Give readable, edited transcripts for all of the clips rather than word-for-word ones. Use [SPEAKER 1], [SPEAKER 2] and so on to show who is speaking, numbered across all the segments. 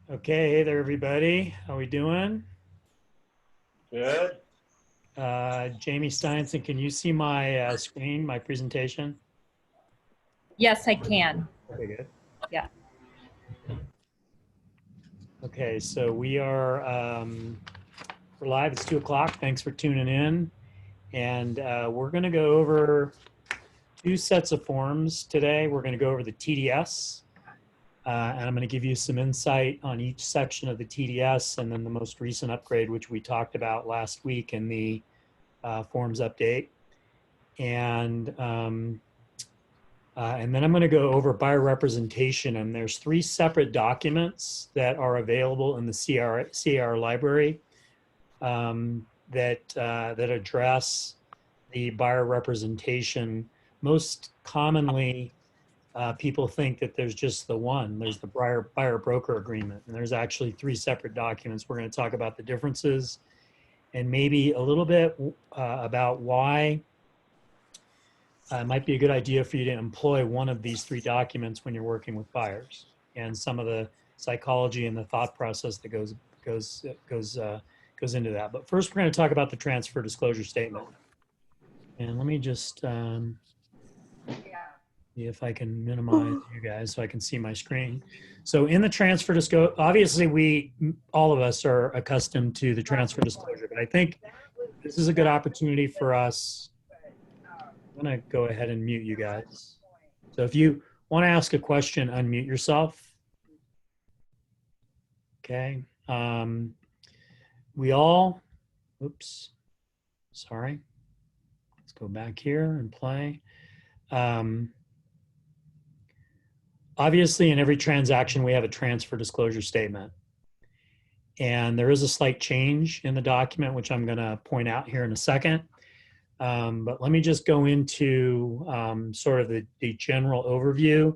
[SPEAKER 1] Okay, hey there, everybody. How we doing?
[SPEAKER 2] Good.
[SPEAKER 1] Jamie Steinson, can you see my screen, my presentation?
[SPEAKER 3] Yes, I can.
[SPEAKER 1] Okay, good.
[SPEAKER 3] Yeah.
[SPEAKER 1] Okay, so we're live. It's 2 o'clock. Thanks for tuning in. And we're going to go over two sets of forms today. We're going to go over the TDS, and I'm going to give you some insight on each section of the TDS and then the most recent upgrade, which we talked about last week in the forms update. And then I'm going to go over buyer representation, and there's three separate documents that are available in the CR library that address the buyer representation. Most commonly, people think that there's just the one. There's the buyer broker agreement, and there's actually three separate documents. We're going to talk about the differences and maybe a little bit about why it might be a good idea for you to employ one of these three documents when you're working with buyers, and some of the psychology and the thought process that goes into that. But first, we're going to talk about the transfer disclosure statement. And let me just see if I can minimize you guys so I can see my screen. So in the transfer disclosure, obviously all of us are accustomed to the transfer disclosure, but I think this is a good opportunity for us. I'm going to go ahead and mute you guys. So if you want to ask a question, unmute yourself. Okay. Oops, sorry. Let's go back here and play. Obviously, in every transaction, we have a transfer disclosure statement. And there is a slight change in the document, which I'm going to point out here in a second. But let me just go into sort of the general overview.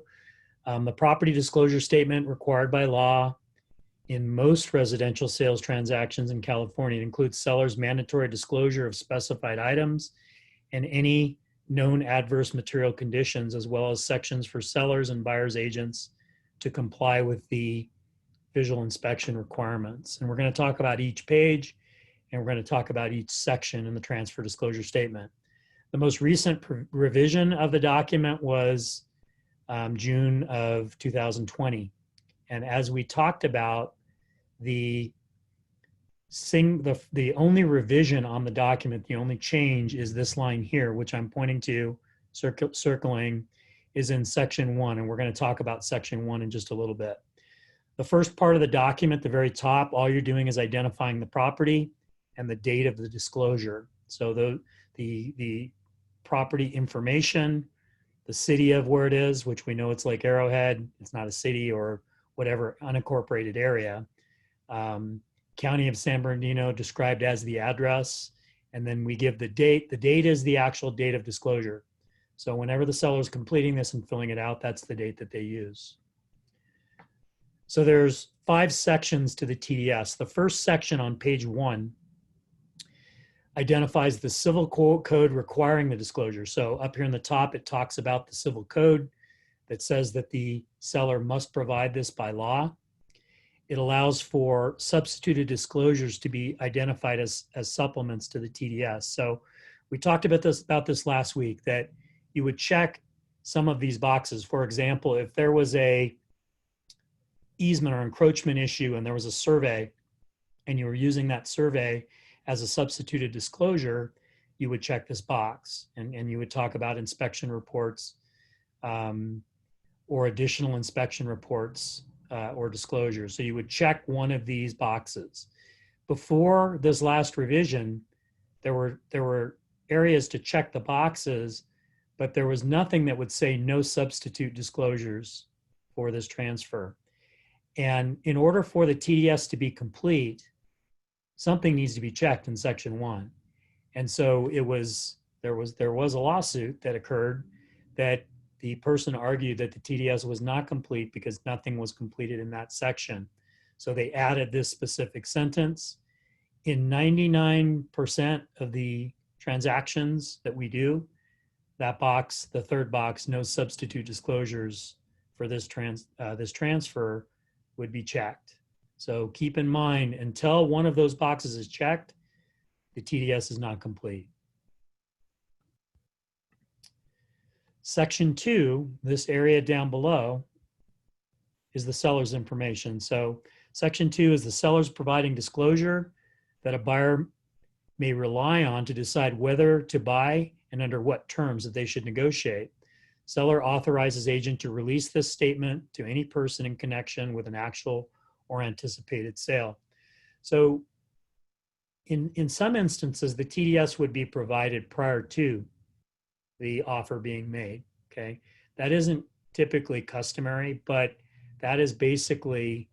[SPEAKER 1] The property disclosure statement required by law in most residential sales transactions in California. It includes seller's mandatory disclosure of specified items and any known adverse material conditions, as well as sections for sellers and buyers agents to comply with the visual inspection requirements. And we're going to talk about each page, and we're going to talk about each section in the transfer disclosure statement. The most recent revision of the document was June of 2020. And as we talked about, the only revision on the document, the only change is this line here, which I'm pointing to, circling, is in section 1. And we're going to talk about section 1 in just a little bit. The first part of the document, the very top, all you're doing is identifying the property and the date of the disclosure. So the property information, the city of where it is, which we know it's Lake Arrowhead, it's not a city or whatever unincorporated area. County of San Bernardino described as the address, and then we give the date. The date is the actual date of disclosure. So whenever the seller is completing this and filling it out, that's the date that they use. So there's 5 sections to the TDS. The first section on page 1 identifies the civil code requiring the disclosure. So up here in the top, it talks about the civil code that says that the seller must provide this by law. It allows for substituted disclosures to be identified as supplements to the TDS. So we talked about this last week, that you would check some of these boxes. For example, if there was a easement or encroachment issue and there was a survey and you were using that survey as a substituted disclosure, you would check this box, and you would talk about inspection reports or additional inspection reports or disclosures. So you would check one of these boxes. Before this last revision, there were areas to check the boxes, but there was nothing that would say no substitute disclosures for this transfer. And in order for the TDS to be complete, something needs to be checked in section 1. And so there was a lawsuit that occurred that the person argued that the TDS was not complete because nothing was completed in that section. So they added this specific sentence. In 99% of the transactions that we do, that box, the third box, no substitute disclosures for this transfer, would be checked. So keep in mind, until one of those boxes is checked, the TDS is not complete. Section 2, this area down below, is the seller's information. So Section 2 is the seller's providing disclosure that a buyer may rely on to decide whether to buy and under what terms that they should negotiate. Seller authorizes agent to release this statement to any person in connection with an actual or anticipated sale. So in some instances, the TDS would be provided prior to the offer being made, okay? That isn't typically customary, but that is basically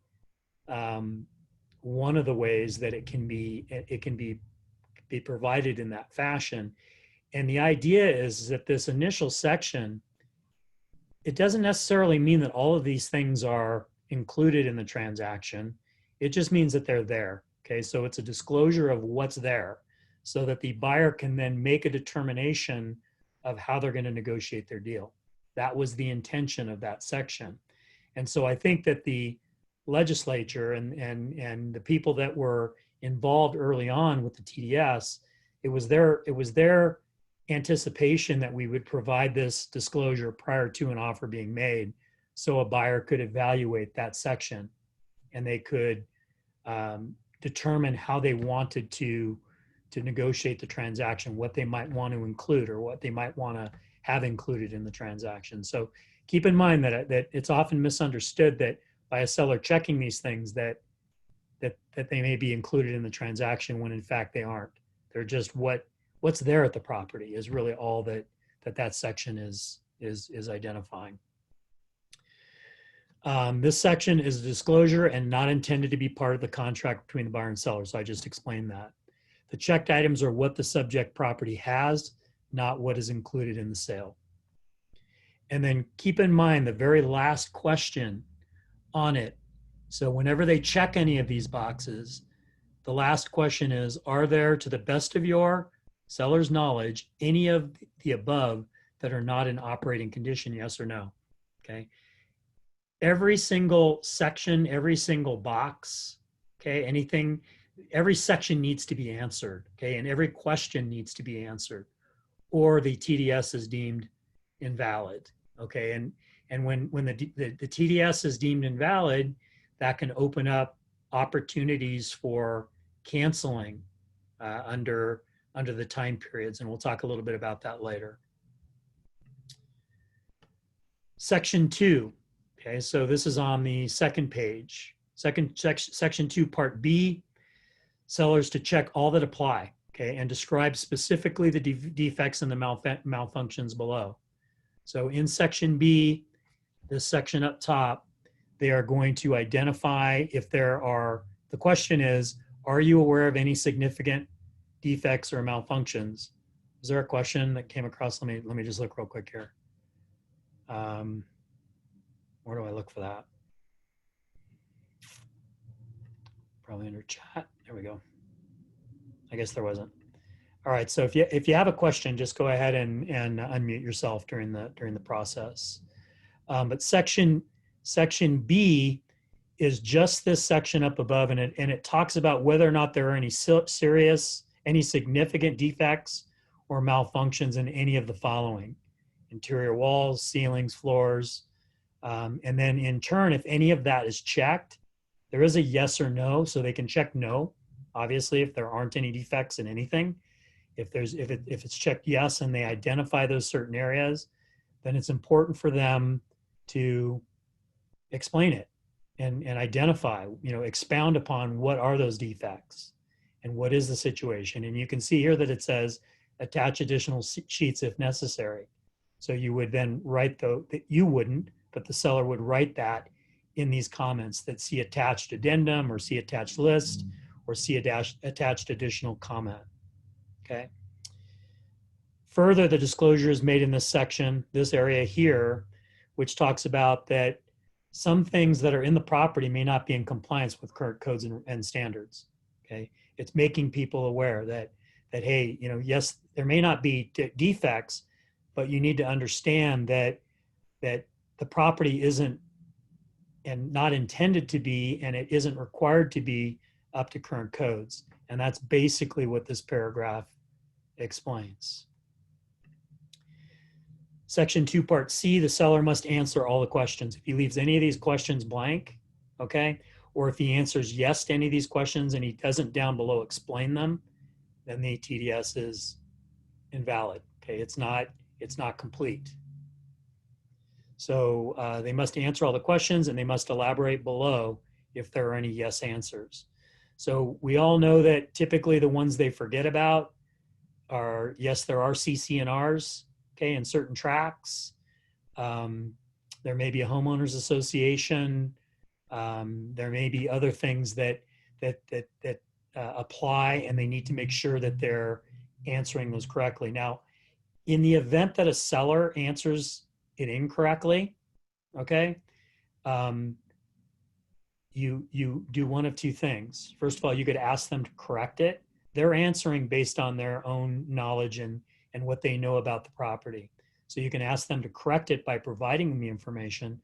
[SPEAKER 1] one of the ways that it can be provided in that fashion. And the idea is that this initial section, it doesn't necessarily mean that all of these things are included in the transaction. It just means that they're there. Okay, so it's a disclosure of what's there so that the buyer can then make a determination of how they're going to negotiate their deal. That was the intention of that section. And so I think that the legislature and the people that were involved early on with the TDS, it was their anticipation that we would provide this disclosure prior to an offer being made so a buyer could evaluate that section and they could determine how they wanted to negotiate the transaction, what they might want to include or what they might want to have included in the transaction. So keep in mind that it's often misunderstood that by a seller checking these things that they may be included in the transaction when in fact they aren't. They're just what's there at the property is really all that section is identifying. This section is a disclosure and not intended to be part of the contract between the buyer and seller. So I just explained that. The checked items are what the subject property has, not what is included in the sale. And then keep in mind the very last question on it. So whenever they check any of these boxes, the last question is, are there, to the best of your seller's knowledge, any of the above that are not in operating condition, yes or no? Okay. Every single section, every single box, okay, anything, every section needs to be answered, okay, and every question needs to be answered, or the TDS is deemed invalid, okay, and when the TDS is deemed invalid, that can open up opportunities for canceling under the time periods, and we'll talk a little bit about that later. Section 2. Okay, so this is on the second page. Section 2, Part B, sellers to check all that apply, okay, and describe specifically the defects and the malfunctions below. So in Section B, this section up top, they are going to identify if there are, the question is, are you aware of any significant defects or malfunctions? Is there a question that came across? Let me just look real quick here. Where do I look for that? Probably under chat. There we go. I guess there wasn't. All right. So if you have a question, just go ahead and unmute yourself during the process. But section B is just this section up above, and it talks about whether or not there are any significant defects or malfunctions in any of the following: interior walls, ceilings, floors. And then in turn, if any of that is checked, there is a yes or no, so they can check no. Obviously, if there aren't any defects in anything, if it's checked yes and they identify those certain areas, then it's important for them to explain it and identify, expound upon what are those defects and what is the situation. And you can see here that it says attach additional sheets if necessary. So you would then write you wouldn't, but the seller would write that in these comments that see attached addendum or see attached list or see attached additional comment, okay? Further, the disclosure is made in this section, this area here, which talks about that some things that are in the property may not be in compliance with current codes and standards, okay? It's making people aware that hey, yes, there may not be defects, but you need to understand that the property isn't and not intended to be, and it isn't required to be up to current codes. And that's basically what this paragraph explains. Section 2, Part C, the seller must answer all the questions. If he leaves any of these questions blank, okay, or if he answers yes to any of these questions and he doesn't down below explain them, then the TDS is invalid. Okay, it's not complete. So they must answer all the questions and they must elaborate below if there are any yes answers. So we all know that typically the ones they forget about are, yes, there are CCNRs, okay, in certain tracts. There may be a homeowners association. There may be other things that apply, and they need to make sure that they're answering those correctly. Now, in the event that a seller answers it incorrectly, okay, you do one of two things. First of all, you could ask them to correct it. They're answering based on their own knowledge and what they know about the property. So you can ask them to correct it by providing them the information,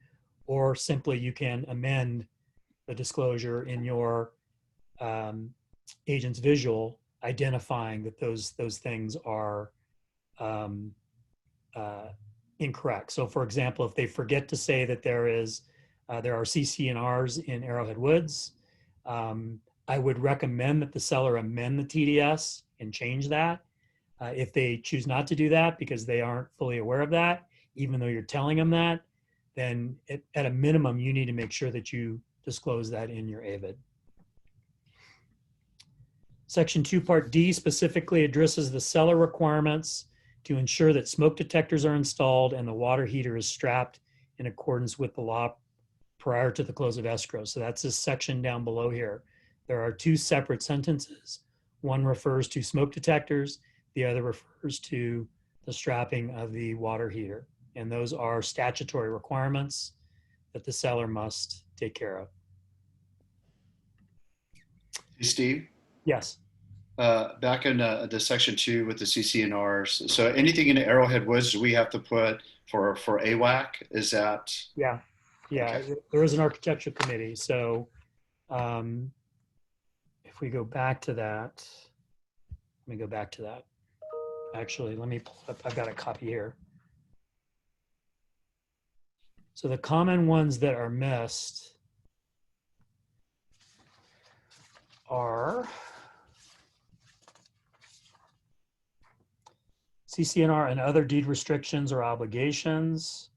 [SPEAKER 1] or simply you can amend the disclosure in your agent's visual, identifying that those things are incorrect. So for example, if they forget to say that there are CCNRs in Arrowhead Woods, I would recommend that the seller amend the TDS and change that. If they choose not to do that because they aren't fully aware of that, even though you're telling them that, then at a minimum, you need to make sure that you disclose that in your AVID. Section 2, Part D specifically addresses the seller requirements to ensure that smoke detectors are installed and the water heater is strapped in accordance with the law prior to the close of escrow. So that's this section down below here. There are two separate sentences. One refers to smoke detectors. The other refers to the strapping of the water heater. And those are statutory requirements that the seller must take care of.
[SPEAKER 4] Hey, Steve,
[SPEAKER 1] Yes.
[SPEAKER 4] back in the section 2 with the CCNRs. So anything in Arrowhead Woods we have to put for AWAC? Is that?
[SPEAKER 1] Yeah.
[SPEAKER 4] Okay.
[SPEAKER 1] There is an architecture committee. So if we go back to that, let me go back to that. Actually, let me pull up, I've got a copy here. So the common ones that are missed are CCNR and other deed restrictions or obligations.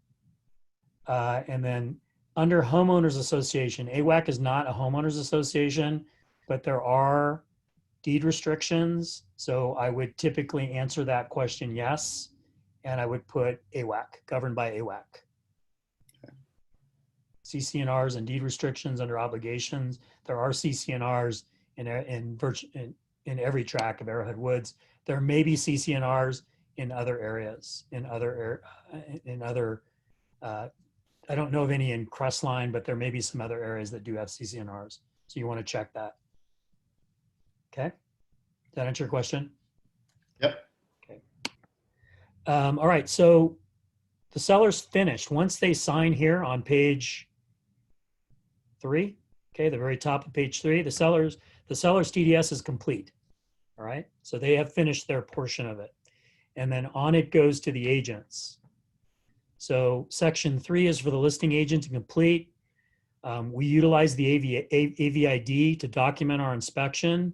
[SPEAKER 1] And then under homeowners association, AWAC is not a homeowners association, but there are deed restrictions. So I would typically answer that question yes, and I would put AWAC, governed by AWAC.
[SPEAKER 4] Okay.
[SPEAKER 1] CCNRs and deed restrictions under obligations. There are CCNRs in every tract of Arrowhead Woods. There may be CCNRs in other areas, I don't know of any in Crestline, but there may be some other areas that do have CCNRs. So you want to check that. Okay. Does that answer your question?
[SPEAKER 4] Yep.
[SPEAKER 1] Okay. All right. So the seller's finished. Once they sign here on page 3, okay, the very top of page 3, the seller's TDS is complete. All right. So they have finished their portion of it. And then on it goes to the agents. So section 3 is for the listing agent to complete. We utilize the AVID to document our inspection.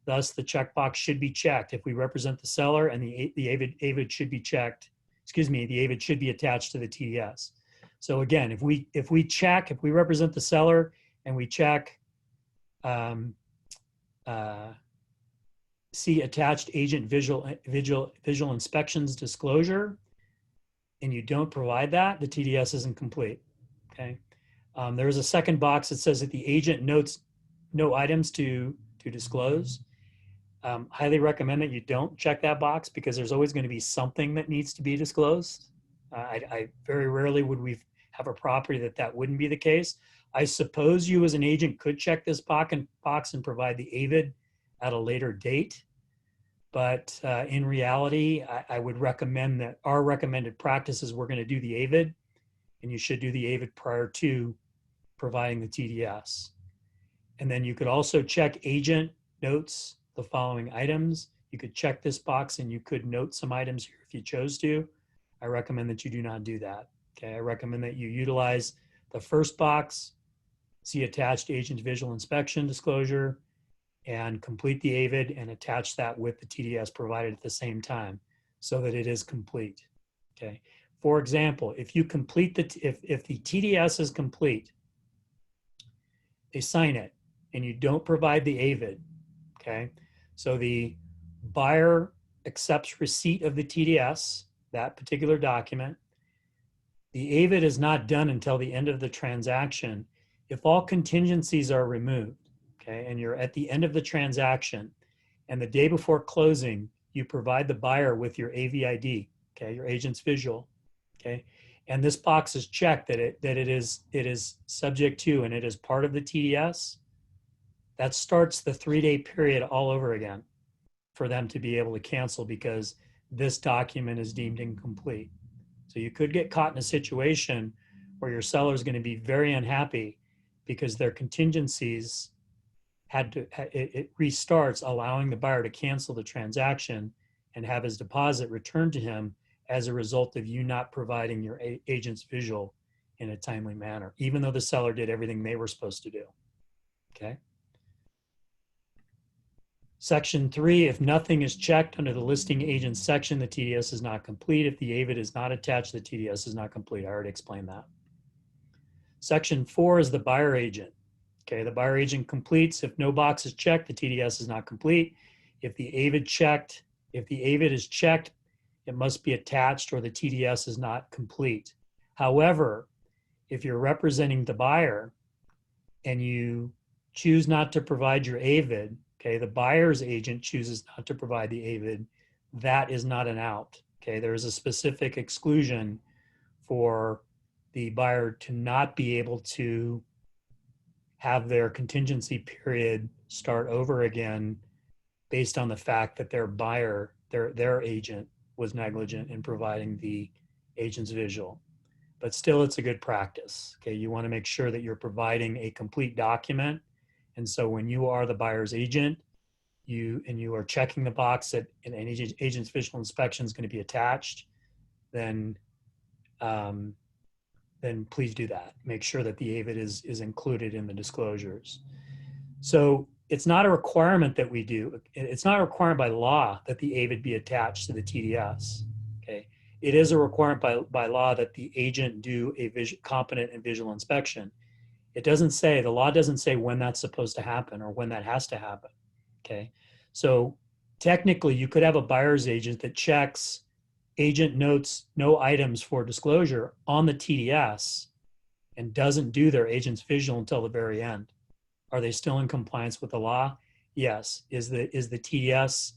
[SPEAKER 1] Thus, the checkbox should be checked if we represent the seller, and the AVID should be checked. Excuse me, the AVID should be attached to the TDS. So again, if we represent the seller and we check see attached agent visual inspections disclosure, and you don't provide that, the TDS isn't complete. Okay. There is a second box that says that the agent notes no items to disclose. Highly recommend that you don't check that box because there's always going to be something that needs to be disclosed. I very rarely would we have a property that wouldn't be the case. I suppose you as an agent could check this box and provide the AVID at a later date. But in reality, I would recommend that our recommended practice is we're going to do the AVID, and you should do the AVID prior to providing the TDS. And then you could also check agent notes the following items. You could check this box and you could note some items here if you chose to. I recommend that you do not do that. Okay, I recommend that you utilize the first box, see attached agent visual inspection disclosure, and complete the AVID and attach that with the TDS provided at the same time so that it is complete. Okay. For example, if you complete if the TDS is complete, they sign it and you don't provide the AVID. Okay. So the buyer accepts receipt of the TDS, that particular document. The AVID is not done until the end of the transaction. If all contingencies are removed, okay, and you're at the end of the transaction, and the day before closing, you provide the buyer with your AVID, okay, your agent's visual, okay, and this box is checked that it is subject to and it is part of the TDS, that starts the 3-day period all over again for them to be able to cancel because this document is deemed incomplete. So you could get caught in a situation where your seller is going to be very unhappy because their contingencies it restarts, allowing the buyer to cancel the transaction and have his deposit returned to him as a result of you not providing your agent's visual in a timely manner, even though the seller did everything they were supposed to do. Okay. Section 3, if nothing is checked under the listing agent section, the TDS is not complete. If the AVID is not attached, the TDS is not complete. I already explained that. Section 4 is the buyer agent. Okay, the buyer agent completes. If no box is checked, the TDS is not complete. If the AVID is checked, it must be attached or the TDS is not complete. However, if you're representing the buyer and you choose not to provide your AVID, okay, the buyer's agent chooses not to provide the AVID, that is not an out. Okay, there is a specific exclusion for the buyer to not be able to have their contingency period start over again based on the fact that their buyer, their agent was negligent in providing the agent's visual. But still, it's a good practice. Okay, you want to make sure that you're providing a complete document. And so when you are the buyer's agent, you are checking the box that an agent's visual inspection is going to be attached, then please do that. Make sure that the AVID is included in the disclosures. So it's not a requirement that we do. It's not required by law that the AVID be attached to the TDS. Okay, it is a requirement by law that the agent do a competent and visual inspection. It doesn't say, the law doesn't say when that's supposed to happen or when that has to happen. Okay, so technically you could have a buyer's agent that checks agent notes no items for disclosure on the TDS and doesn't do their agent's visual until the very end. Are they still in compliance with the law? Yes. Is the TDS,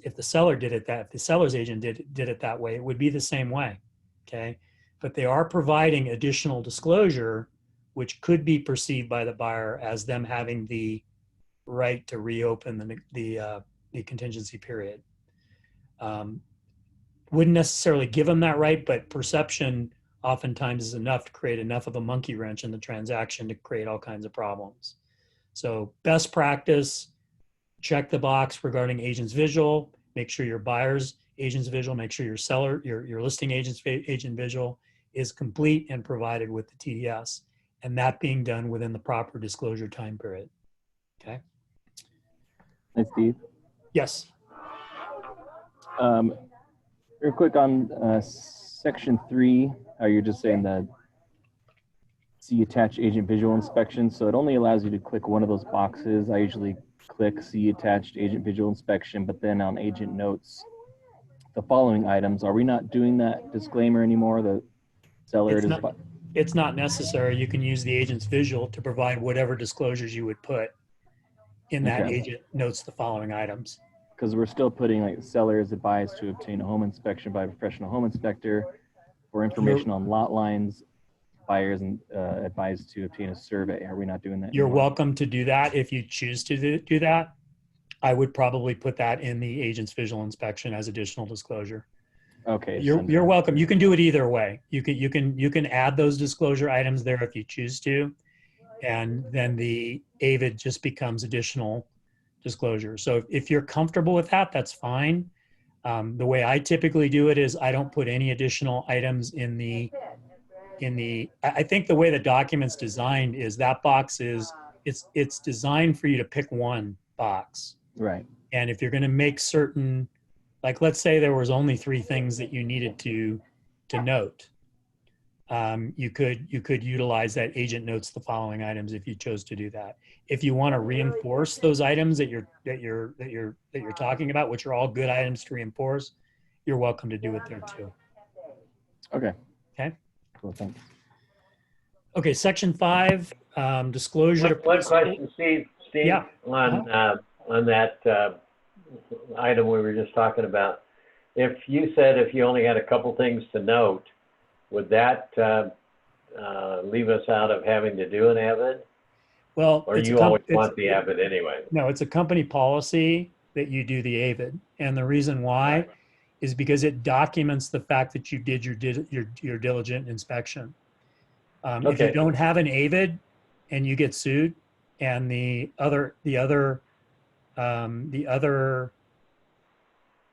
[SPEAKER 1] if the seller did it if the seller's agent did it that way, it would be the same way. Okay, but they are providing additional disclosure, which could be perceived by the buyer as them having the right to reopen the contingency period. Wouldn't necessarily give them that right, but perception oftentimes is enough to create enough of a monkey wrench in the transaction to create all kinds of problems. So best practice, check the box regarding agent's visual, make sure your buyer's agent's visual, make sure your seller, your listing agent's agent visual is complete and provided with the TDS, and that being done within the proper disclosure time period. Okay.
[SPEAKER 5] Hi, Steve.
[SPEAKER 1] Yes.
[SPEAKER 5] Real quick on section 3, how you're just saying that see attached agent visual inspection. So it only allows you to click one of those boxes. I usually click see attached agent visual inspection, but then on agent notes, the following items, are we not doing that disclaimer anymore? The seller
[SPEAKER 1] It's not necessary. You can use the agent's visual to provide whatever disclosures you would put in that agent notes the following items.
[SPEAKER 5] Because we're still putting like seller is advised to obtain a home inspection by a professional home inspector for information on lot lines, buyers and advised to obtain a survey. Are we not doing that
[SPEAKER 1] You're
[SPEAKER 5] anymore?
[SPEAKER 1] welcome to do that if you choose to do that. I would probably put that in the agent's visual inspection as additional disclosure.
[SPEAKER 5] Okay.
[SPEAKER 1] You're welcome. You can do it either way. You can add those disclosure items there if you choose to. And then the AVID just becomes additional disclosure. So if you're comfortable with that, that's fine. The way I typically do it is I don't put any additional items in the, I think the way the document's designed is that box is, it's designed for you to pick one box.
[SPEAKER 5] Right.
[SPEAKER 1] And if you're going to make certain, like let's say there was only 3 things that you needed to note, you could utilize that agent notes the following items if you chose to do that. If you want to reinforce those items that you're talking about, which are all good items to reinforce, you're welcome to do it there too.
[SPEAKER 5] Okay.
[SPEAKER 1] Okay.
[SPEAKER 5] Cool. Thanks.
[SPEAKER 1] Okay. Section 5, disclosure to
[SPEAKER 2] One
[SPEAKER 1] principal.
[SPEAKER 2] question, Steve,
[SPEAKER 1] Yeah.
[SPEAKER 2] on that item we were just talking about. If you said if you only had a couple things to note, would that leave us out of having to do an avid?
[SPEAKER 1] Well,
[SPEAKER 2] Or you always want the avid anyway?
[SPEAKER 1] No, it's a company policy that you do the AVID. And the reason why is because it documents the fact that you did your diligent inspection. If you
[SPEAKER 2] Okay.
[SPEAKER 1] don't have an AVID and you get sued, and the other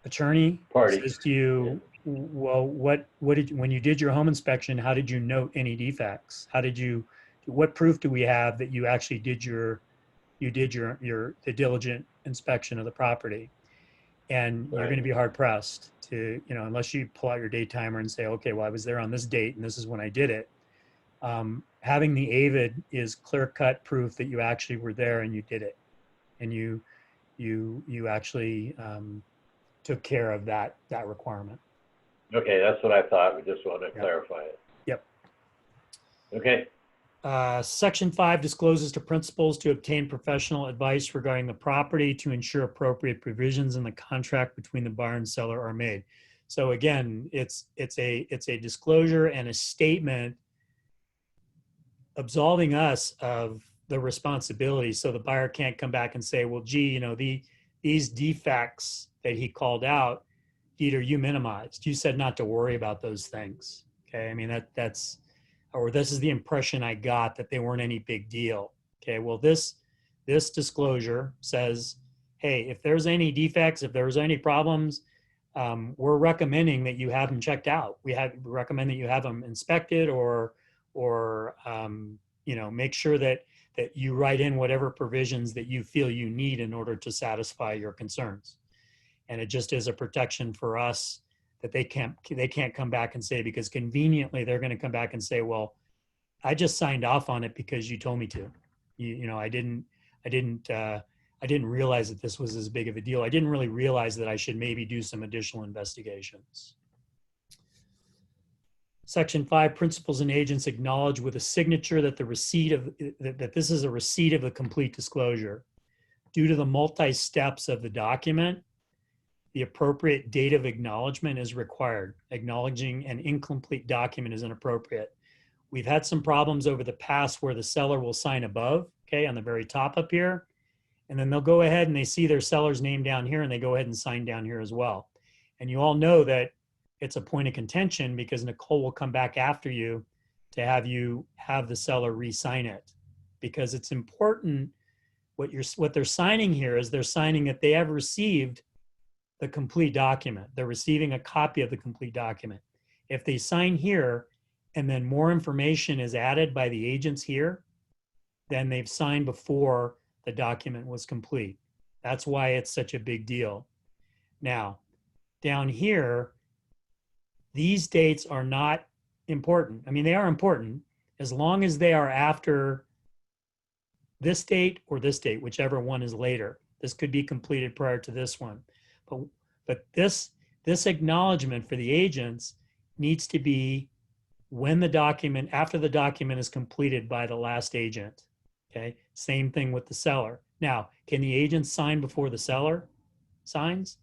[SPEAKER 1] attorney
[SPEAKER 2] Party.
[SPEAKER 1] says to you, well, when you did your home inspection, how did you note any defects? What proof do we have that you actually did the diligent inspection of the property? And you're
[SPEAKER 2] Right.
[SPEAKER 1] going to be hard pressed to, unless you pull out your date timer and say, okay, well, I was there on this date and this is when I did it. Having the AVID is clear-cut proof that you actually were there and you did it, and you actually took care of that requirement.
[SPEAKER 2] Okay, that's what I thought. We just wanted to clarify it.
[SPEAKER 1] Yep.
[SPEAKER 2] Okay.
[SPEAKER 1] Section 5 discloses to principals to obtain professional advice regarding the property to ensure appropriate provisions in the contract between the buyer and seller are made. So again, it's a disclosure and a statement absolving us of the responsibility, so the buyer can't come back and say, well, gee, these defects that he called out, Dieter, you minimized. You said not to worry about those things. Okay, I mean this is the impression I got, that they weren't any big deal. Okay, well this disclosure says, hey, if there's any defects, if there's any problems, we're recommending that you have them checked out. We recommend that you have them inspected, or make sure that you write in whatever provisions that you feel you need in order to satisfy your concerns. And it just is a protection for us that they can't come back and say, because conveniently they're going to come back and say, well, I just signed off on it because you told me to. I didn't realize that this was as big of a deal. I didn't really realize that I should maybe do some additional investigations. Section 5, principals and agents acknowledge with a signature that that this is a receipt of the complete disclosure. Due to the multi-steps of the document, the appropriate date of acknowledgement is required. Acknowledging an incomplete document is inappropriate. We've had some problems over the past where the seller will sign above, okay, on the very top up here, and then they'll go ahead and they see their seller's name down here and they go ahead and sign down here as well. And you all know that it's a point of contention, because Nicole will come back after you to have the seller re-sign it, because it's important. What they're signing here is they're signing that they have received the complete document. They're receiving a copy of the complete document. If they sign here and then more information is added by the agents here, then they've signed before the document was complete. That's why it's such a big deal. Now, down here, these dates are not important. I mean, they are important as long as they are after this date or this date, whichever one is later. This could be completed prior to this one. But this acknowledgement for the agents needs to be after the document is completed by the last agent. Okay, same thing with the seller. Now, can the agent sign before the seller signs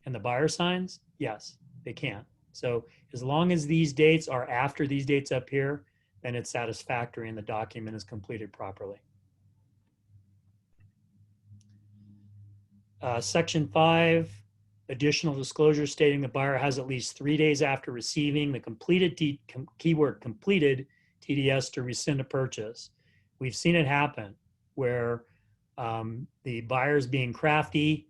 [SPEAKER 1] and the buyer signs? Yes, they can. So as long as these dates are after these dates up here, then it's satisfactory and the document is completed properly. Section 5, additional disclosure stating the buyer has at least 3 days after receiving the completed keyword completed TDS to rescind a purchase. We've seen it happen where the buyer's being crafty.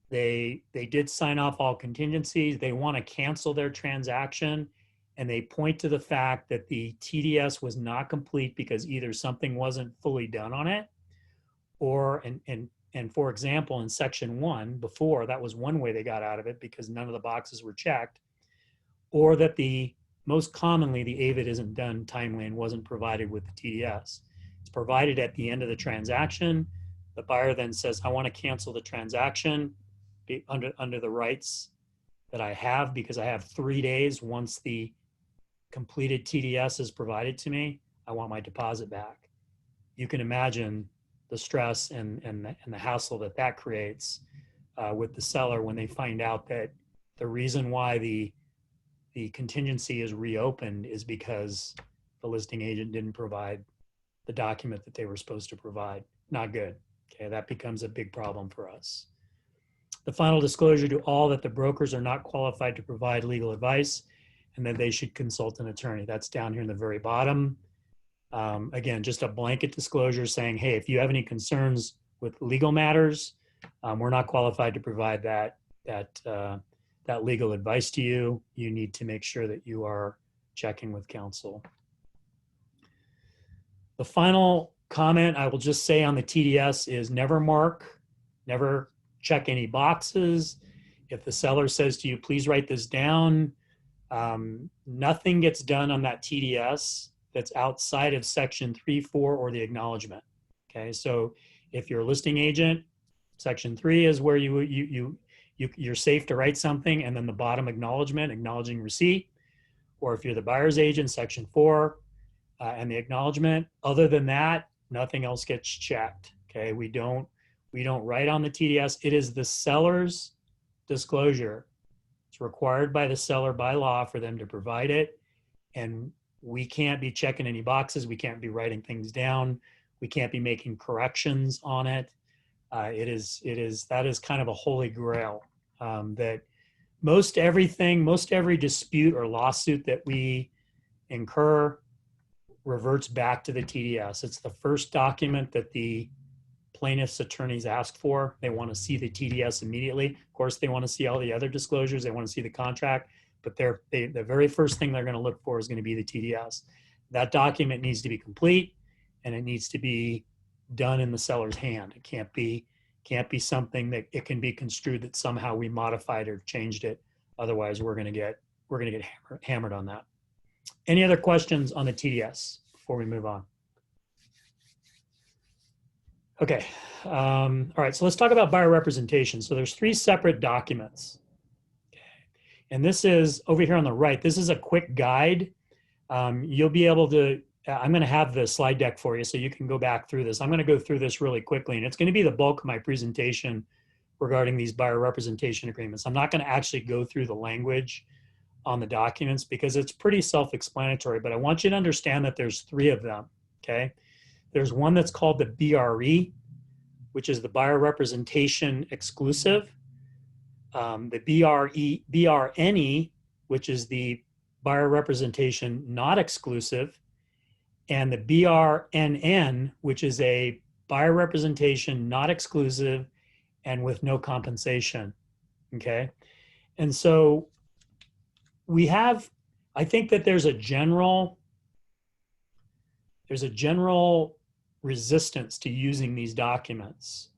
[SPEAKER 1] They did sign off all contingencies. They want to cancel their transaction, and they point to the fact that the TDS was not complete because either something wasn't fully done on it, or and for example, in section 1 before, that was one way they got out of it because none of the boxes were checked, or that most commonly the AVID isn't done timely and wasn't provided with the TDS. It's provided at the end of the transaction. The buyer then says, I want to cancel the transaction under the rights that I have because I have 3 days once the completed TDS is provided to me. I want my deposit back. You can imagine the stress and the hassle that creates with the seller when they find out that the reason why the contingency is reopened is because the listing agent didn't provide the document that they were supposed to provide. Not good. Okay, that becomes a big problem for us. The final disclosure to all that the brokers are not qualified to provide legal advice and that they should consult an attorney. That's down here in the very bottom. Again, just a blanket disclosure saying, hey, if you have any concerns with legal matters, we're not qualified to provide that legal advice to you. You need to make sure that you are checking with counsel. The final comment I will just say on the TDS is never check any boxes. If the seller says to you, please write this down, nothing gets done on that TDS that's outside of section 3, 4, or the acknowledgement. Okay, so if you're a listing agent, section 3 is where you're safe to write something, and then the bottom acknowledgement, acknowledging receipt. Or if you're the buyer's agent, section 4 and the acknowledgement. Other than that, nothing else gets checked. Okay, we don't write on the TDS. It is the seller's disclosure. It's required by the seller by law for them to provide it, and we can't be checking any boxes. We can't be writing things down. We can't be making corrections on it. That is kind of a holy grail that most every dispute or lawsuit that we incur reverts back to the TDS. It's the first document that the plaintiff's attorneys ask for. They want to see the TDS immediately. Of course, they want to see all the other disclosures. They want to see the contract, but the very first thing they're going to look for is going to be the TDS. That document needs to be complete, and it needs to be done in the seller's hand. It can't be something that it can be construed that somehow we modified or changed it. Otherwise, we're going to get hammered on that. Any other questions on the TDS before we move on? Okay. All right. So let's talk about buyer representation. So there's 3 separate documents. Okay. And this is over here on the right. This is a quick guide. You'll be able to, I'm going to have the slide deck for you so you can go back through this. I'm going to go through this really quickly, and it's going to be the bulk of my presentation regarding these buyer representation agreements. I'm not going to actually go through the language on the documents because it's pretty self-explanatory, but I want you to understand that there's 3 of them, okay? There's one that's called the BRE, which is the buyer representation exclusive. The BRNE, which is the buyer representation not exclusive, and the BRNN, which is a buyer representation not exclusive and with no compensation, okay? And so I think that there's a general resistance to using these documents.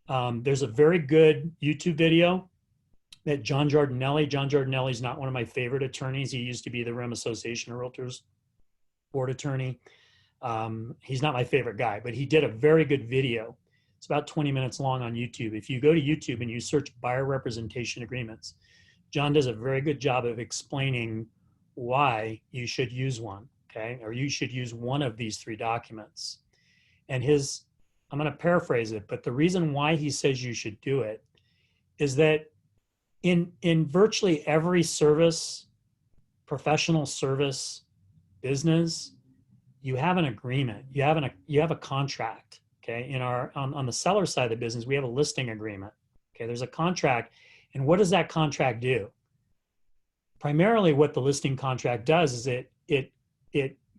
[SPEAKER 1] There's a very good YouTube video that John Giardinelli is not one of my favorite attorneys. He used to be the RIM Association of Realtors board attorney. He's not my favorite guy, but he did a very good video. It's about 20 minutes long on YouTube. If you go to YouTube and you search buyer representation agreements, John does a very good job of explaining why you should use one, okay? Or you should use one of these 3 documents. And I'm going to paraphrase it, but the reason why he says you should do it is that in virtually every service, professional service, business, you have an agreement. You have a contract, okay? On the seller side of the business, we have a listing agreement, okay? There's a contract. And what does that contract do? Primarily what the listing contract does is it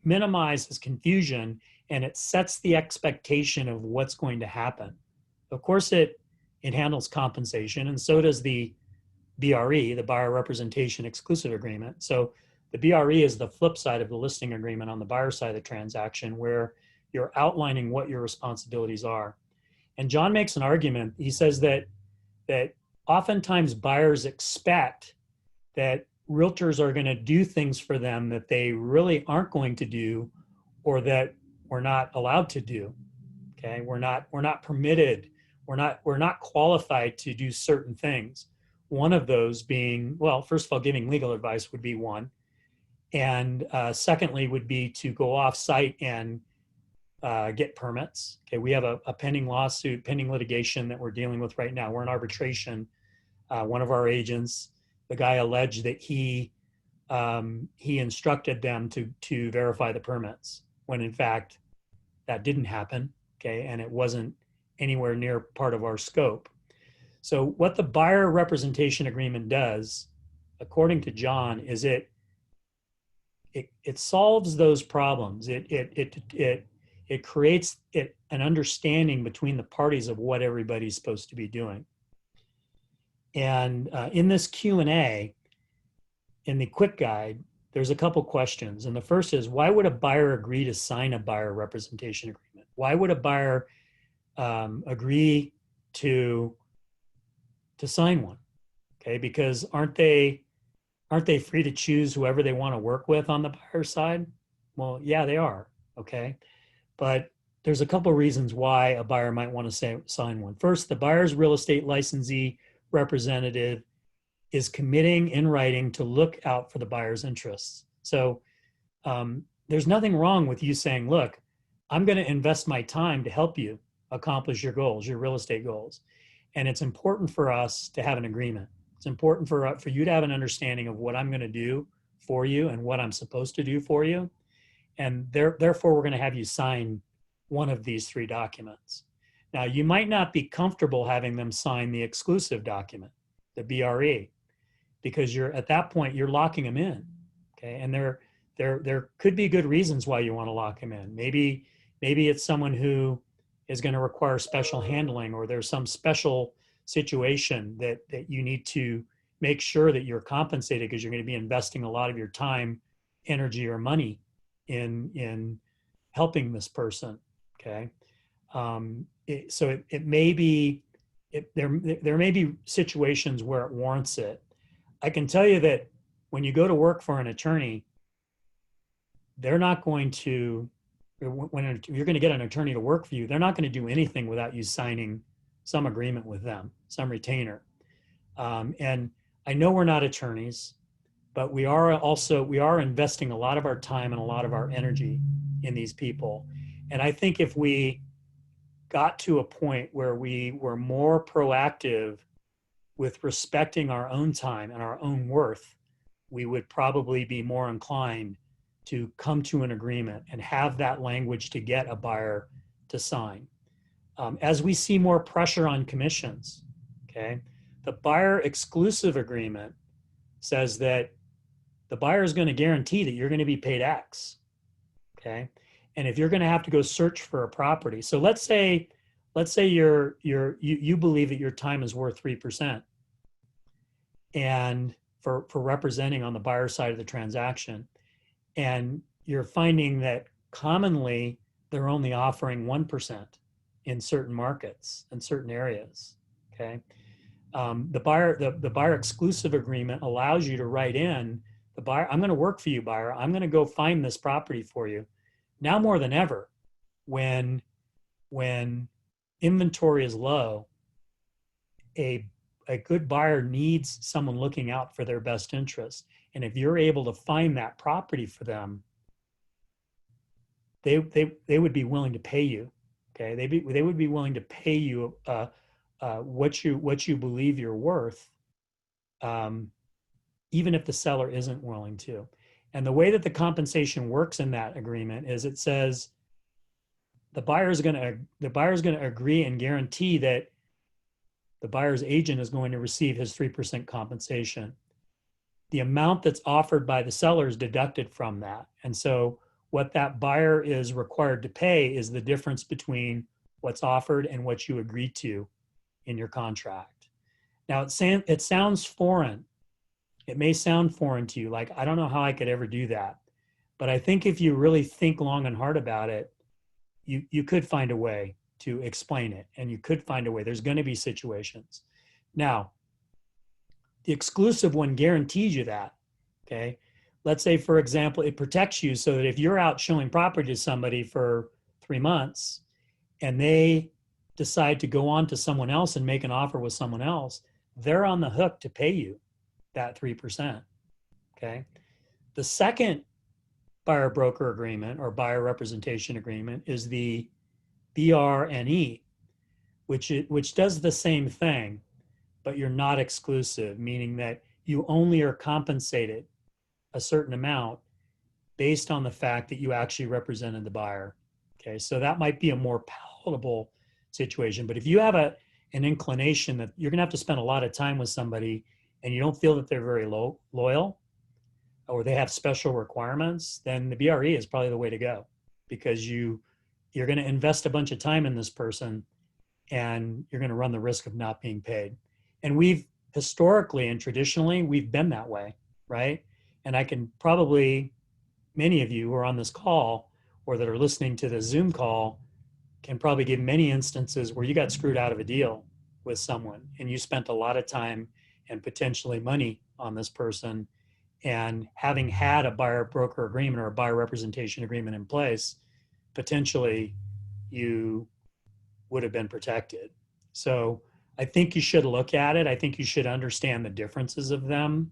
[SPEAKER 1] minimizes confusion and it sets the expectation of what's going to happen. Of course, it handles compensation, and so does the BRE, the Buyer Representation Exclusive Agreement. So the BRE is the flip side of the listing agreement on the buyer side of the transaction, where you're outlining what your responsibilities are. And John makes an argument. He says that oftentimes buyers expect that realtors are going to do things for them that they really aren't going to do, or that we're not allowed to do. Okay, we're not permitted. We're not qualified to do certain things. One of those being, well, first of all, giving legal advice would be one, and secondly would be to go off site and get permits. Okay, we have a pending lawsuit, pending litigation that we're dealing with right now. We're in arbitration. One of our agents, the guy alleged that he instructed them to verify the permits, when in fact that didn't happen. Okay, and it wasn't anywhere near part of our scope. So what the buyer representation agreement does, according to John, is it solves those problems. It creates an understanding between the parties of what everybody's supposed to be doing. And in this Q&A, in the quick guide, there's a couple questions. And the first is, why would a buyer agree to sign a buyer representation agreement? Why would a buyer agree to sign one? Okay, because aren't they free to choose whoever they want to work with on the buyer side? Well, yeah, they are. Okay, but there's a couple reasons why a buyer might want to sign one. First, the buyer's real estate licensee representative is committing in writing to look out for the buyer's interests. So there's nothing wrong with you saying, look, I'm going to invest my time to help you accomplish your goals, your real estate goals. And it's important for us to have an agreement. It's important for you to have an understanding of what I'm going to do for you and what I'm supposed to do for you. And therefore, we're going to have you sign one of these three documents. Now, you might not be comfortable having them sign the exclusive document, the BRE, because at that point, you're locking them in. Okay, and there could be good reasons why you want to lock them in. Maybe it's someone who is going to require special handling, or there's some special situation that you need to make sure that you're compensated, because you're going to be investing a lot of your time, energy, or money in helping this person. Okay, so it may be there may be situations where it warrants it. I can tell you that when you go to work for an attorney, they're not going to, when you're going to get an attorney to work for you, they're not going to do anything without you signing some agreement with them, some retainer. And I know we're not attorneys, but we are investing a lot of our time and a lot of our energy in these people. And I think if we got to a point where we were more proactive with respecting our own time and our own worth, we would probably be more inclined to come to an agreement and have that language to get a buyer to sign. As we see more pressure on commissions, okay, the buyer exclusive agreement says that the buyer is going to guarantee that you're going to be paid X, okay? And if you're going to have to go search for a property, so let's say you believe that your time is worth 3%, and for representing on the buyer side of the transaction, and you're finding that commonly they're only offering 1% in certain markets and certain areas. Okay, the buyer exclusive agreement allows you to write in the buyer. I'm going to work for you, buyer. I'm going to go find this property for you. Now more than ever, when inventory is low, a good buyer needs someone looking out for their best interest. And if you're able to find that property for them, they would be willing to pay you. Okay, they would be willing to pay you what you believe you're worth, even if the seller isn't willing to. And the way that the compensation works in that agreement is it says the buyer is going to agree and guarantee that the buyer's agent is going to receive his 3% compensation. The amount that's offered by the seller is deducted from that. And so what that buyer is required to pay is the difference between what's offered and what you agreed to in your contract. Now, it sounds foreign. It may sound foreign to you, like, I don't know how I could ever do that. But I think if you really think long and hard about it, you could find a way to explain it, and you could find a way. There's going to be situations. Now, the exclusive one guarantees you that, okay? Let's say, for example, it protects you so that if you're out showing property to somebody for 3 months and they decide to go on to someone else and make an offer with someone else, they're on the hook to pay you that 3%, okay? The second buyer broker agreement or buyer representation agreement is the BRNE, which does the same thing, but you're not exclusive, meaning that you only are compensated a certain amount based on the fact that you actually represented the buyer. Okay, so that might be a more palatable situation. But if you have an inclination that you're going to have to spend a lot of time with somebody and you don't feel that they're very loyal or they have special requirements, then the BRE is probably the way to go, because you're going to invest a bunch of time in this person and you're going to run the risk of not being paid. And we've historically and traditionally, we've been that way, right? And I can probably, many of you who are on this call or that are listening to the Zoom call can probably give many instances where you got screwed out of a deal with someone and you spent a lot of time and potentially money on this person. And having had a buyer broker agreement or a buyer representation agreement in place, potentially you would have been protected. So I think you should look at it. I think you should understand the differences of them.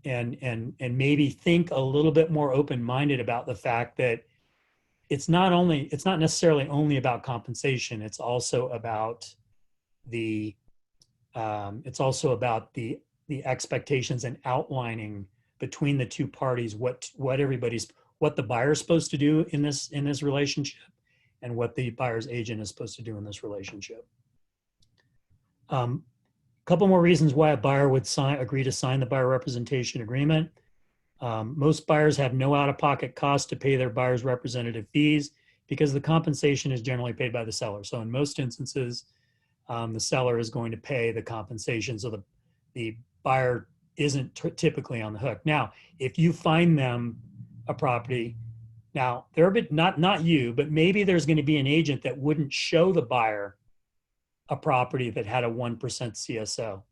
[SPEAKER 1] And maybe think a little bit more open-minded about the fact that it's not necessarily only about compensation. It's also about the expectations and outlining between the two parties what the buyer's supposed to do in this relationship and what the buyer's agent is supposed to do in this relationship. Couple more reasons why a buyer would agree to sign the buyer representation agreement. Most buyers have no out-of-pocket cost to pay their buyer's representative fees because the compensation is generally paid by the seller. So in most instances, the seller is going to pay the compensation, so the buyer isn't typically on the hook. Now, if you find them a property, now they're a bit, not you, but maybe there's going to be an agent that wouldn't show the buyer a property that had a 1% CSO,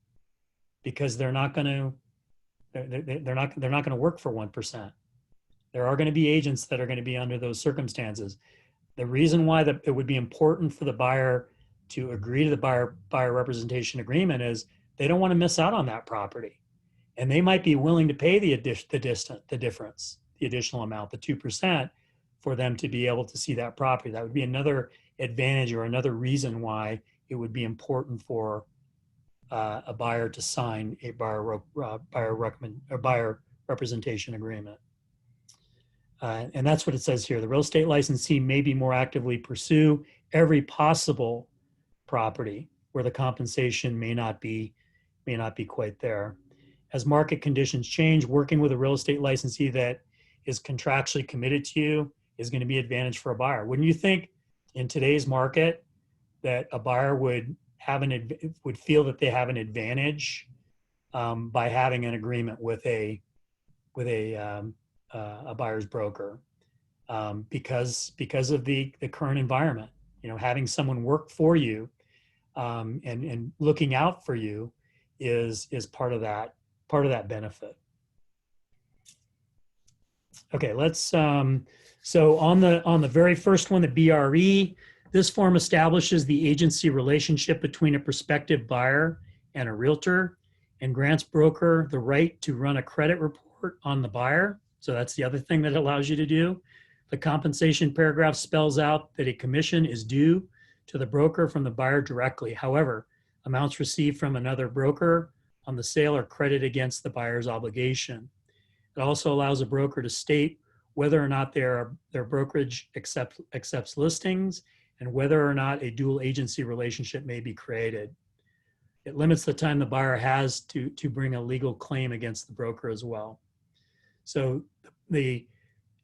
[SPEAKER 1] because they're not going to work for 1%. There are going to be agents that are going to be under those circumstances. The reason why it would be important for the buyer to agree to the buyer representation agreement is they don't want to miss out on that property, and they might be willing to pay the difference, the additional amount, the 2%, for them to be able to see that property. That would be another advantage or another reason why it would be important for a buyer to sign a buyer representation agreement. And that's what it says here. The real estate licensee may be more actively pursue every possible property where the compensation may not be quite there. As market conditions change, working with a real estate licensee that is contractually committed to you is going to be an advantage for a buyer. Wouldn't you think in today's market that a buyer would feel that they have an advantage by having an agreement with a buyer's broker because of the current environment? You know, having someone work for you and looking out for you is part of that benefit. Okay, let's so on the very first one, the BRE, this form establishes the agency relationship between a prospective buyer and a realtor and grants broker the right to run a credit report on the buyer. So that's the other thing that it allows you to do. The compensation paragraph spells out that a commission is due to the broker from the buyer directly. However, amounts received from another broker on the sale are credited against the buyer's obligation. It also allows a broker to state whether or not their brokerage accepts listings and whether or not a dual agency relationship may be created. It limits the time the buyer has to bring a legal claim against the broker as well. So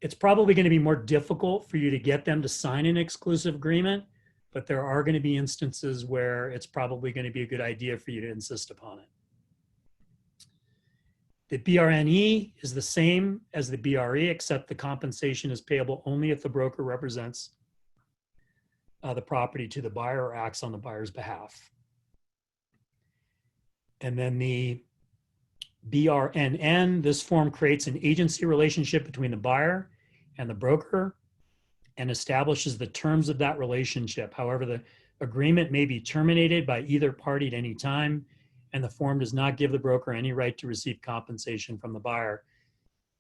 [SPEAKER 1] it's probably going to be more difficult for you to get them to sign an exclusive agreement, but there are going to be instances where it's probably going to be a good idea for you to insist upon it. The BRNE is the same as the BRE, except the compensation is payable only if the broker represents the property to the buyer or acts on the buyer's behalf. And then the BRNN, this form creates an agency relationship between the buyer and the broker and establishes the terms of that relationship. However, the agreement may be terminated by either party at any time, and the form does not give the broker any right to receive compensation from the buyer.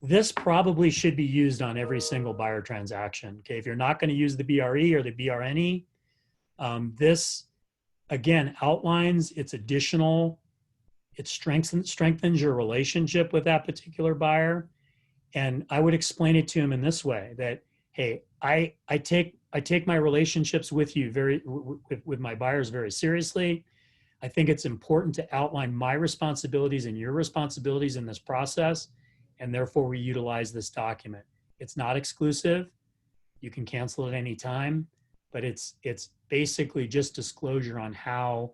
[SPEAKER 1] This probably should be used on every single buyer transaction. Okay, if you're not going to use the BRE or the BRNE, this again outlines its additional, it strengthens your relationship with that particular buyer. And I would explain it to him in this way: that, hey, I take my relationships with you with my buyers very seriously. I think it's important to outline my responsibilities and your responsibilities in this process, and therefore we utilize this document. It's not exclusive. You can cancel at any time, but it's basically just disclosure on how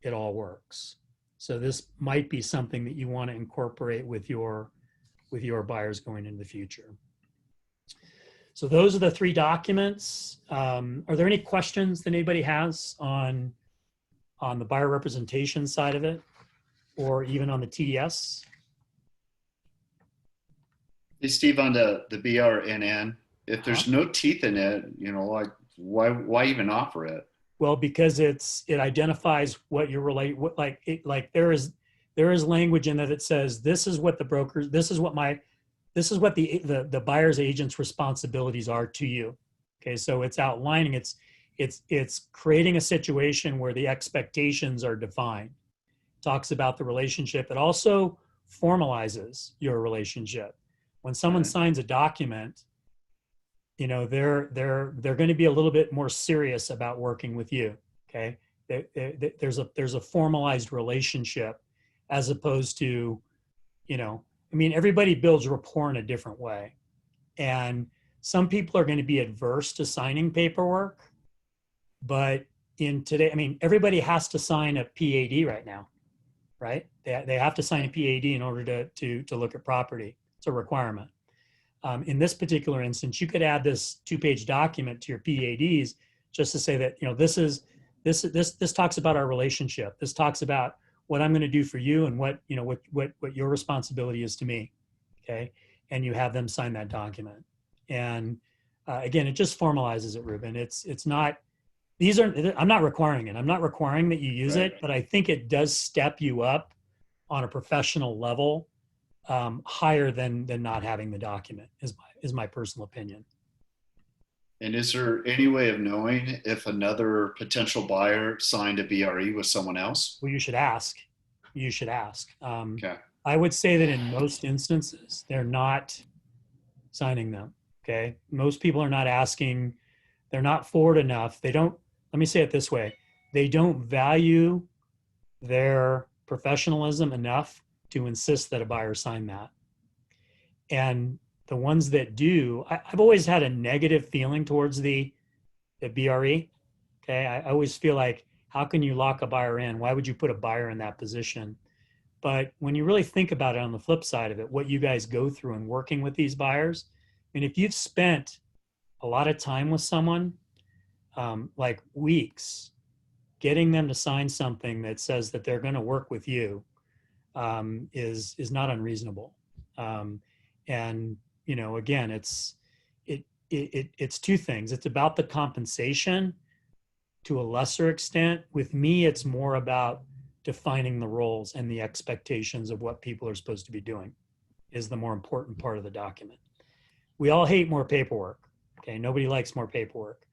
[SPEAKER 1] it all works. So this might be something that you want to incorporate with your buyers going into the future. So those are the 3 documents. Are there any questions that anybody has on the buyer representation side of it, or even on the TDS?
[SPEAKER 4] Hey, Steve, on the BRNN, if there's no teeth in it, you know, like why even offer it?
[SPEAKER 1] Well, because it identifies what you're there is language in it that says this is what the brokers, this is what the buyer's agent's responsibilities are to you. Okay, so it's outlining, it's creating a situation where the expectations are defined. It talks about the relationship. It also formalizes your relationship. When someone signs a document, you know, they're going to be a little bit more serious about working with you. Okay, there's a formalized relationship, as opposed to, you know, I mean, everybody builds rapport in a different way, and some people are going to be adverse to signing paperwork. But in today, I mean, everybody has to sign a PAD right now, right? They have to sign a PAD in order to look at property. It's a requirement. In this particular instance, you could add this 2-page document to your PADs just to say that, you know, this talks about our relationship. This talks about what I'm going to do for you and what your responsibility is to me. Okay, and you have them sign that document. And again, it just formalizes it, Ruben. It's not. I'm not requiring it. I'm not requiring that you use it, but I think it does step you up on a professional level, higher than not having the document, is my personal opinion.
[SPEAKER 4] And is there any way of knowing if another potential buyer signed a BRE with someone else?
[SPEAKER 1] Well, you should ask. You should ask.
[SPEAKER 4] Okay.
[SPEAKER 1] I would say that in most instances, they're not signing them. Okay. Most people are not asking. They're not forward enough. They don't, let me say it this way. They don't value their professionalism enough to insist that a buyer sign that. And the ones that do, I've always had a negative feeling towards the BRE. Okay. I always feel like, how can you lock a buyer in? Why would you put a buyer in that position? But when you really think about it on the flip side of it, what you guys go through in working with these buyers, and if you've spent a lot of time with someone, like weeks, getting them to sign something that says that they're going to work with you is not unreasonable. And you know, again, it's 2 things. It's about the compensation to a lesser extent. With me, it's more about defining the roles and the expectations of what people are supposed to be doing is the more important part of the document. We all hate more paperwork. Okay, nobody likes more paperwork,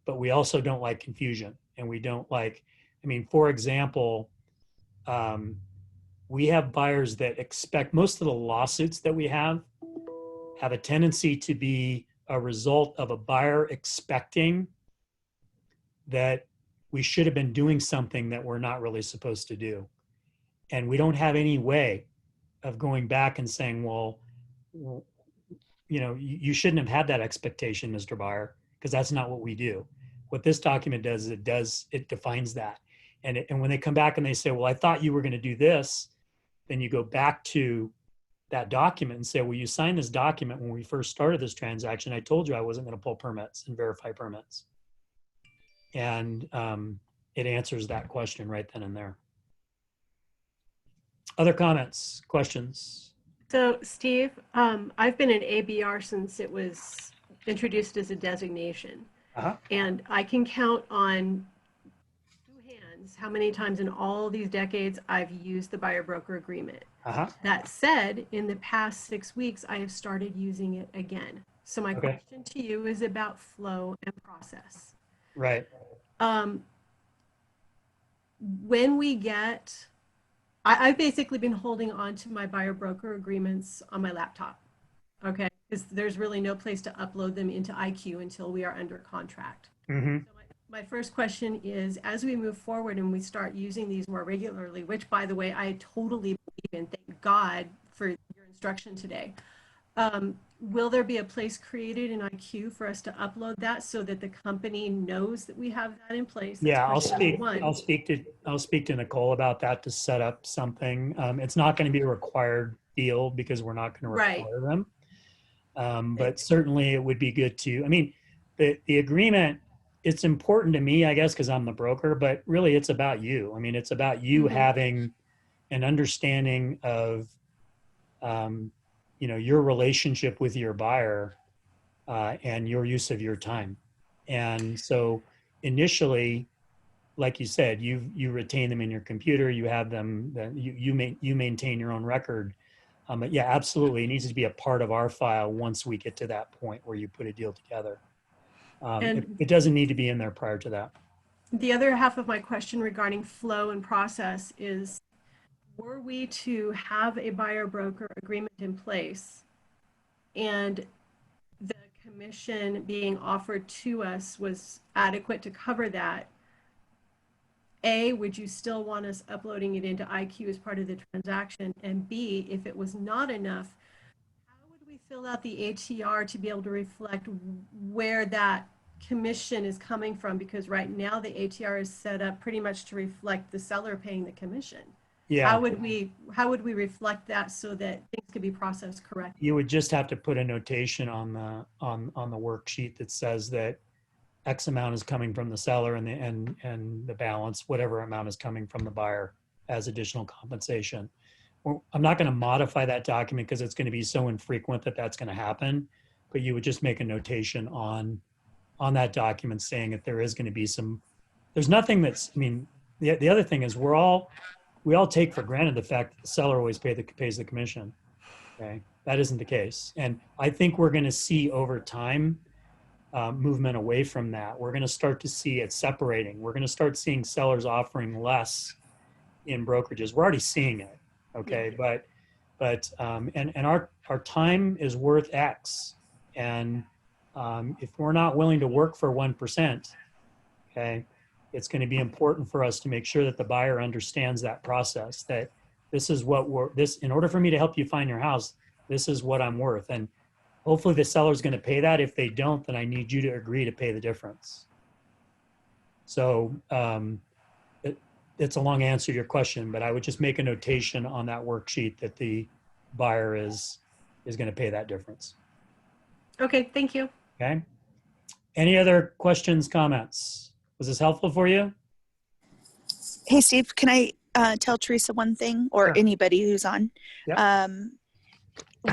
[SPEAKER 1] but we also don't like confusion, and we don't like, I mean, for example, we have buyers that expect, most of the lawsuits that we have a tendency to be a result of a buyer expecting that we should have been doing something that we're not really supposed to do. And we don't have any way of going back and saying, well, you shouldn't have had that expectation, Mr. Buyer, because that's not what we do. What this document does is it defines that. And when they come back and they say, well, I thought you were going to do this, then you go back to that document and say, well, you signed this document when we first started this transaction. I told you I wasn't going to pull permits and verify permits. And it answers that question right then and there. Other comments, questions?
[SPEAKER 6] So, Steve, I've been in ABR since it was introduced as a designation.
[SPEAKER 1] Uh-huh.
[SPEAKER 6] And I can count on two hands how many times in all these decades I've used the buyer broker agreement.
[SPEAKER 1] Uh-huh.
[SPEAKER 6] That said, in the past 6 weeks, I have started using it again. So my
[SPEAKER 1] Okay.
[SPEAKER 6] question to you is about flow and process.
[SPEAKER 1] Right.
[SPEAKER 6] When we get, I've basically been holding on to my buyer broker agreements on my laptop, okay? Because there's really no place to upload them into IQ until we are under contract.
[SPEAKER 1] Mm-hmm.
[SPEAKER 6] So my first question is, as we move forward and we start using these more regularly, which by the way, I totally believe in, thank God for your instruction today. Will there be a place created in IQ for us to upload that so that the company knows that we have that in place? That's
[SPEAKER 1] Yeah, I'll
[SPEAKER 6] question number
[SPEAKER 1] speak.
[SPEAKER 6] one.
[SPEAKER 1] I'll speak to Nicole about that to set up something. It's not going to be a required field because we're not going to
[SPEAKER 6] Right.
[SPEAKER 1] require them. But certainly it would be good to. I mean, the agreement. It's important to me, I guess, because I'm the broker. But really, it's about you. I mean, it's about you
[SPEAKER 6] Mhm.
[SPEAKER 1] having an understanding of, your relationship with your buyer and your use of your time. And so initially, like you said, you retain them in your computer, you have them, you maintain your own record. But yeah, absolutely, it needs to be a part of our file once we get to that point where you put a deal together. It doesn't need to be in there prior to that.
[SPEAKER 6] The other half of my question regarding flow and process is, were we to have a buyer broker agreement in place and the commission being offered to us was adequate to cover that, A, would you still want us uploading it into IQ as part of the transaction? And B, if it was not enough, how would we fill out the ATR to be able to reflect where that commission is coming from? Because right now the ATR is set up pretty much to reflect the seller paying the commission.
[SPEAKER 1] Yeah.
[SPEAKER 6] How would we reflect that so that things could be processed correctly?
[SPEAKER 1] You would just have to put a notation on the worksheet that says that X amount is coming from the seller and the balance, whatever amount is coming from the buyer as additional compensation. I'm not going to modify that document because it's going to be so infrequent that that's going to happen, but you would just make a notation on that document saying that there is going to be there's nothing that's, I mean, the other thing is we all take for granted the fact that the seller always pays the commission. Okay, that isn't the case. And I think we're going to see over time movement away from that. We're going to start to see it separating. We're going to start seeing sellers offering less in brokerages. We're already seeing it. Okay,
[SPEAKER 6] Yeah.
[SPEAKER 1] but our time is worth X, and if we're not willing to work for 1%, okay, it's going to be important for us to make sure that the buyer understands that process, that this is what in order for me to help you find your house, this is what I'm worth. And hopefully the seller's going to pay that. If they don't, then I need you to agree to pay the difference. So it's a long answer to your question, but I would just make a notation on that worksheet that the buyer is going to pay that difference.
[SPEAKER 6] Okay, thank you.
[SPEAKER 1] Okay. Any other questions, comments? Was this helpful for you?
[SPEAKER 7] Hey, Steve, can I tell Teresa one thing, or
[SPEAKER 1] Sure.
[SPEAKER 7] anybody who's on?
[SPEAKER 1] Yep.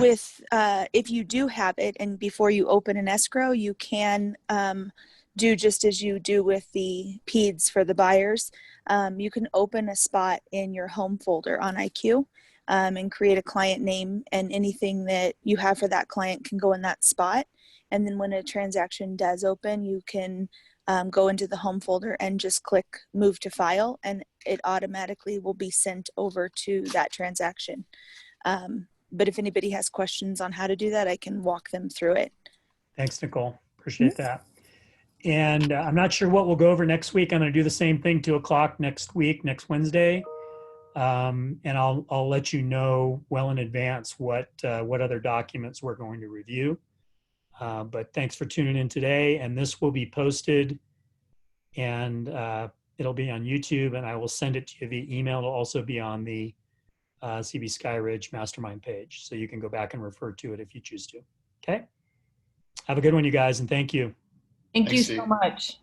[SPEAKER 7] If you do have it and before you open an escrow, you can do just as you do with the PEDs for the buyers. You can open a spot in your home folder on IQ and create a client name, and anything that you have for that client can go in that spot. And then when a transaction does open, you can go into the home folder and just click move to file, and it automatically will be sent over to that transaction. But if anybody has questions on how to do that, I can walk them through it.
[SPEAKER 1] Thanks, Nicole. Appreciate that. And I'm not sure what we'll go over next week. I'm going to do the same thing, 2:00 next week, next Wednesday. And I'll let you know well in advance what other documents we're going to review. But thanks for tuning in today. And this will be posted, and it'll be on YouTube, and I will send it to you via email. It'll also be on the CB Skyridge Mastermind page, so you can go back and refer to it if you choose to. Okay? Have a good one, you guys, and thank you.
[SPEAKER 3] Thank you
[SPEAKER 4] Thanks,
[SPEAKER 3] so
[SPEAKER 4] Steve.
[SPEAKER 3] much.